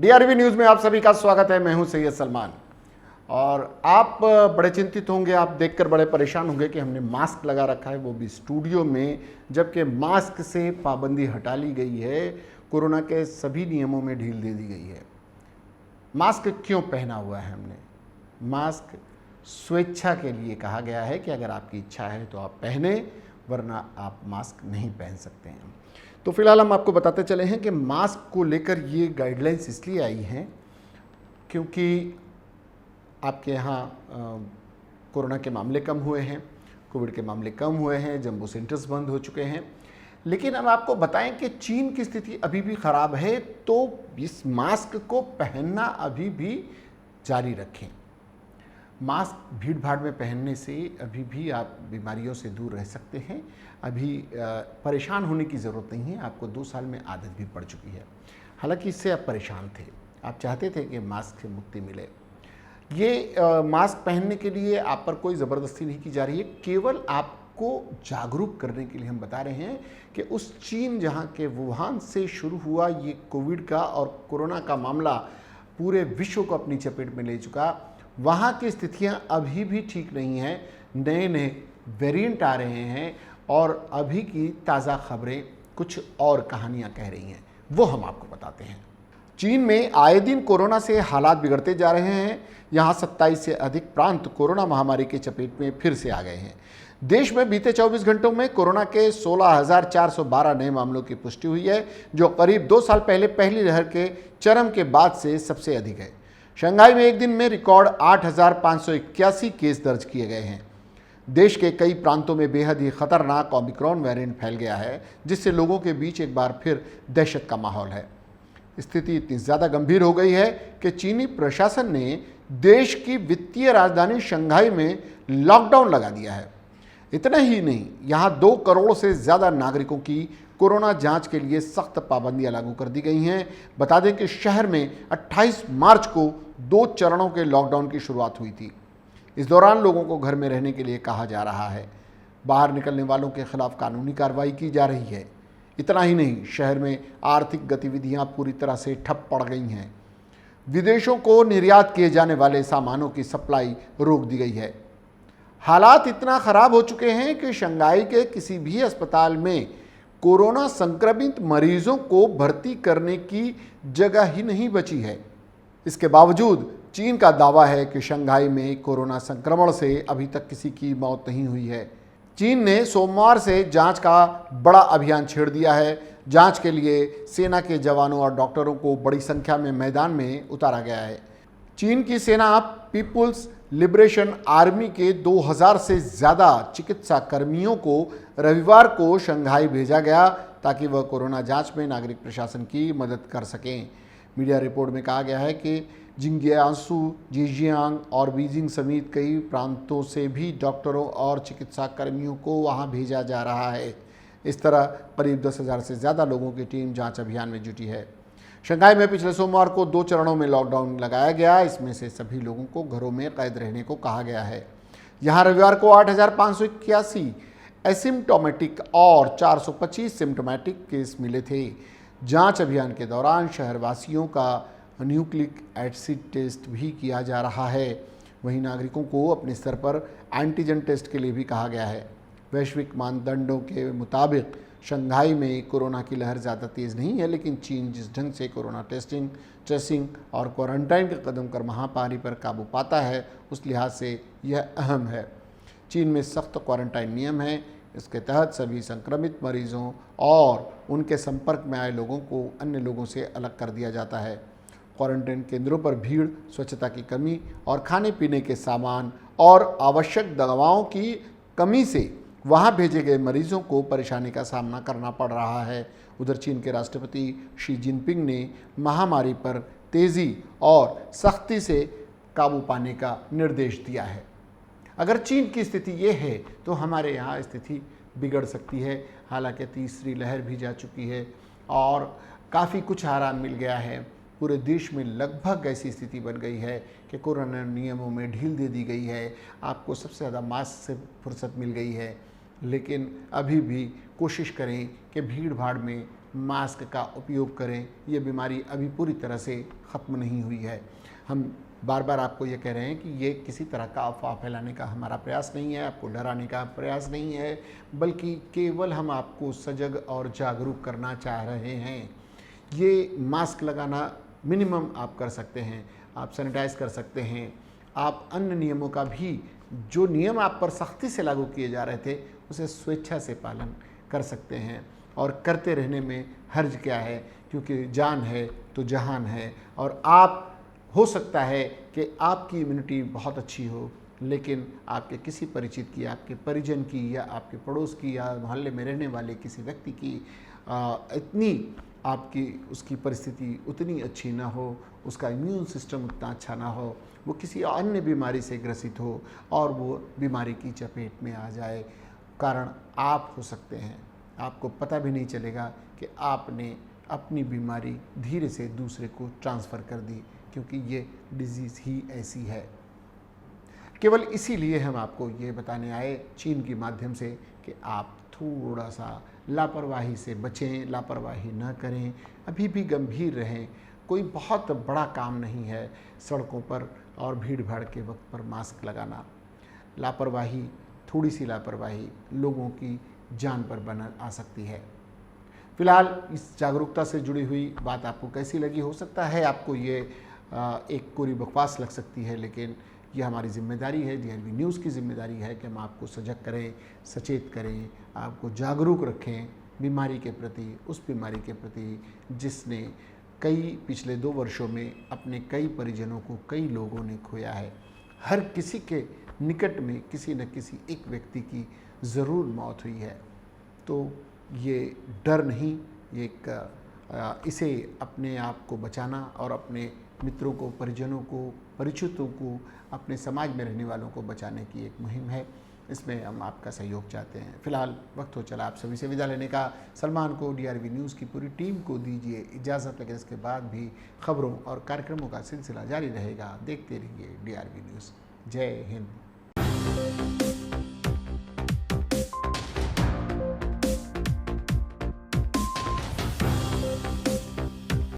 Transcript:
DRV news में आप सभी का स्वागत है। मैं हूं सैयद सलमान और आप बड़े चिंतित होंगे, आप देखकर बड़े परेशान होंगे कि हमने मास्क लगा रखा है, वो भी स्टूडियो में, जबकि मास्क से पाबंदी हटा ली गई है। कोरोना के सभी नियमों में ढील दे दी गई है। मास्क क्यों पहना हुआ है हमने? मास्क स्वेच्छा के लिए कहा गया है कि अगर आपकी इच्छा है तो आप पहने, वरना आप मास्क नहीं पहन सकते हैं। तो फिलहाल हम आपको बताते चले हैं कि मास्क को लेकर ये गाइडलाइंस इसलिए आई हैं क्योंकि आपके यहाँ कोरोना के मामले कम हुए हैं, कोविड के मामले कम हुए हैं, जंबो सेंटर्स बंद हो चुके हैं। लेकिन हम आपको बताएं कि चीन की स्थिति अभी भी ख़राब है, तो इस मास्क को पहनना अभी भी जारी रखें। मास्क भीड़ भाड़ में पहनने से अभी भी आप बीमारियों से दूर रह सकते हैं। अभी परेशान होने की ज़रूरत नहीं है, आपको 2 साल में आदत भी पड़ चुकी है। हालांकि इससे आप परेशान थे, आप चाहते थे कि मास्क से मुक्ति मिले। ये मास्क पहनने के लिए आप पर कोई ज़बरदस्ती नहीं की जा रही है, केवल आपको जागरूक करने के लिए हम बता रहे हैं कि उस चीन जहां के वुहान से शुरू हुआ ये कोविड का और कोरोना का मामला पूरे विश्व को अपनी चपेट में ले चुका, वहाँ की स्थितियाँ अभी भी ठीक नहीं हैं। नए नए वेरिएंट आ रहे हैं और अभी की ताज़ा खबरें कुछ और कहानियाँ कह रही हैं, वो हम आपको बताते हैं। चीन में आए दिन कोरोना से हालात बिगड़ते जा रहे हैं। यहाँ 27 से अधिक प्रांत कोरोना महामारी की चपेट में फिर से आ गए हैं। देश में बीते 24 घंटों में कोरोना के 16,412 नए मामलों की पुष्टि हुई है, जो करीब 2 साल पहले पहली लहर के चरम के बाद से सबसे अधिक है। शंघाई में एक दिन में रिकॉर्ड 8,581 केस दर्ज किए गए हैं। देश के कई प्रांतों में बेहद ही खतरनाक ओमिक्रॉन वेरिएंट फैल गया है, जिससे लोगों के बीच एक बार फिर दहशत का माहौल है। स्थिति इतनी ज़्यादा गंभीर हो गई है कि चीनी प्रशासन ने देश की वित्तीय राजधानी शंघाई में लॉकडाउन लगा दिया है। इतना ही नहीं, यहाँ 2 करोड़ से ज़्यादा नागरिकों की कोरोना जांच के लिए सख्त पाबंदियां लागू कर दी गई हैं। बता दें कि शहर में 28 मार्च को 2 चरणों के लॉकडाउन की शुरुआत हुई थी। इस दौरान लोगों को घर में रहने के लिए कहा जा रहा है। बाहर निकलने वालों के खिलाफ कानूनी कार्रवाई की जा रही है। इतना ही नहीं, शहर में आर्थिक गतिविधियां पूरी तरह से ठप पड़ गई हैं। विदेशों को निर्यात किए जाने वाले सामानों की सप्लाई रोक दी गई है। हालात इतना खराब हो चुके हैं कि शंघाई के किसी भी अस्पताल में कोरोना संक्रमित मरीजों को भर्ती करने की जगह ही नहीं बची है। इसके बावजूद चीन का दावा है कि शंघाई में कोरोना संक्रमण से अभी तक किसी की मौत नहीं हुई है। चीन ने सोमवार से जांच का बड़ा अभियान छेड़ दिया है। जांच के लिए सेना के जवानों और डॉक्टरों को बड़ी संख्या में मैदान में उतारा गया है। चीन की सेना पीपुल्स लिबरेशन आर्मी के 2000 से ज़्यादा चिकित्सा कर्मियों को रविवार को शंघाई भेजा गया ताकि वह कोरोना जांच में नागरिक प्रशासन की मदद कर सकें। मीडिया रिपोर्ट में कहा गया है कि जिंगजियासू, जीजियांग और बीजिंग समेत कई प्रांतों से भी डॉक्टरों और चिकित्सा कर्मियों को वहां भेजा जा रहा है। इस तरह करीब 10,000 से ज़्यादा लोगों की टीम जांच अभियान में जुटी है। शंघाई में पिछले सोमवार को 2 चरणों में लॉकडाउन लगाया गया। इसमें से सभी लोगों को घरों में कैद रहने को कहा गया है। यहाँ रविवार को 8,581 एसिम्टोमेटिक और 425 सिम्टोमेटिक केस मिले थे। जांच अभियान के दौरान शहरवासियों का न्यूक्लिक एसिड टेस्ट भी किया जा रहा है। वहीं नागरिकों को अपने स्तर पर एंटीजन टेस्ट के लिए भी कहा गया है। वैश्विक मानदंडों के मुताबिक शंघाई में कोरोना की लहर ज़्यादा तेज़ नहीं है, लेकिन चीन जिस ढंग से कोरोना टेस्टिंग, ट्रेसिंग और क्वारंटाइन के कदम कर महामारी पर काबू पाता है, उस लिहाज से यह अहम है। चीन में सख्त क्वारंटाइन नियम है। इसके तहत सभी संक्रमित मरीजों और उनके संपर्क में आए लोगों को अन्य लोगों से अलग कर दिया जाता है। क्वारंटाइन केंद्रों पर भीड़, स्वच्छता की कमी और खाने पीने के सामान और आवश्यक दवाओं की कमी से वहां भेजे गए मरीजों को परेशानी का सामना करना पड़ रहा है। उधर चीन के राष्ट्रपति शी जिनपिंग ने महामारी पर तेज़ी और सख्ती से काबू पाने का निर्देश दिया है। अगर चीन की स्थिति ये है तो हमारे यहाँ स्थिति बिगड़ सकती है। हालांकि तीसरी लहर भी जा चुकी है और काफ़ी कुछ आराम मिल गया है। पूरे देश में लगभग ऐसी स्थिति बन गई है कि कोरोना नियमों में ढील दे दी गई है। आपको सबसे ज़्यादा मास्क से फुर्सत मिल गई है, लेकिन अभी भी कोशिश करें कि भीड़ भाड़ में मास्क का उपयोग करें। ये बीमारी अभी पूरी तरह से ख़त्म नहीं हुई है। हम बार बार आपको ये कह रहे हैं कि ये किसी तरह का अफवाह फैलाने का हमारा प्रयास नहीं है, आपको डराने का प्रयास नहीं है, बल्कि केवल हम आपको सजग और जागरूक करना चाह रहे हैं। ये मास्क लगाना मिनिमम आप कर सकते हैं, आप सैनिटाइज कर सकते हैं, आप अन्य नियमों का भी, जो नियम आप पर सख्ती से लागू किए जा रहे थे, उसे स्वेच्छा से पालन कर सकते हैं। और करते रहने में हर्ज क्या है, क्योंकि जान है तो जहान है। और आप, हो सकता है कि आपकी इम्यूनिटी बहुत अच्छी हो, लेकिन आपके किसी परिचित की, आपके परिजन की, या आपके पड़ोस की, या मोहल्ले में रहने वाले किसी व्यक्ति की इतनी आपकी उसकी परिस्थिति उतनी अच्छी ना हो, उसका इम्यून सिस्टम उतना अच्छा ना हो, वो किसी अन्य बीमारी से ग्रसित हो और वो बीमारी की चपेट में आ जाए। कारण आप हो सकते हैं, आपको पता भी नहीं चलेगा कि आपने अपनी बीमारी धीरे से दूसरे को ट्रांसफ़र कर दी, क्योंकि ये डिजीज़ ही ऐसी है। केवल इसीलिए हम आपको ये बताने आए चीन के माध्यम से कि आप थोड़ा सा लापरवाही से बचें, लापरवाही न करें, अभी भी गंभीर रहें। कोई बहुत बड़ा काम नहीं है सड़कों पर और भीड़ भाड़ के वक्त पर मास्क लगाना। लापरवाही, थोड़ी सी लापरवाही लोगों की जान पर बना आ सकती है। फिलहाल इस जागरूकता से जुड़ी हुई बात आपको कैसी लगी? हो सकता है आपको ये एक कोरी बकवास लग सकती है, लेकिन ये हमारी जिम्मेदारी है, DRV न्यूज़ की जिम्मेदारी है कि हम आपको सजग करें, सचेत करें, आपको जागरूक रखें बीमारी के प्रति, उस बीमारी के प्रति जिसने पिछले 2 वर्षों में अपने कई परिजनों को, कई लोगों ने खोया है। हर किसी के निकट में किसी न किसी एक व्यक्ति की ज़रूर मौत हुई है। तो ये डर नहीं, ये इसे अपने आप को बचाना और अपने मित्रों को, परिजनों को, परिचितों को, अपने समाज में रहने वालों को बचाने की एक मुहिम है। इसमें हम आपका सहयोग चाहते हैं। फिलहाल वक्त हो चला आप सभी से विदा लेने का। सलमान को, DRV न्यूज़ की पूरी टीम को दीजिए इजाज़त, लेकिन इसके बाद भी खबरों और कार्यक्रमों का सिलसिला जारी रहेगा। देखते रहिए DRV न्यूज़। जय हिंद।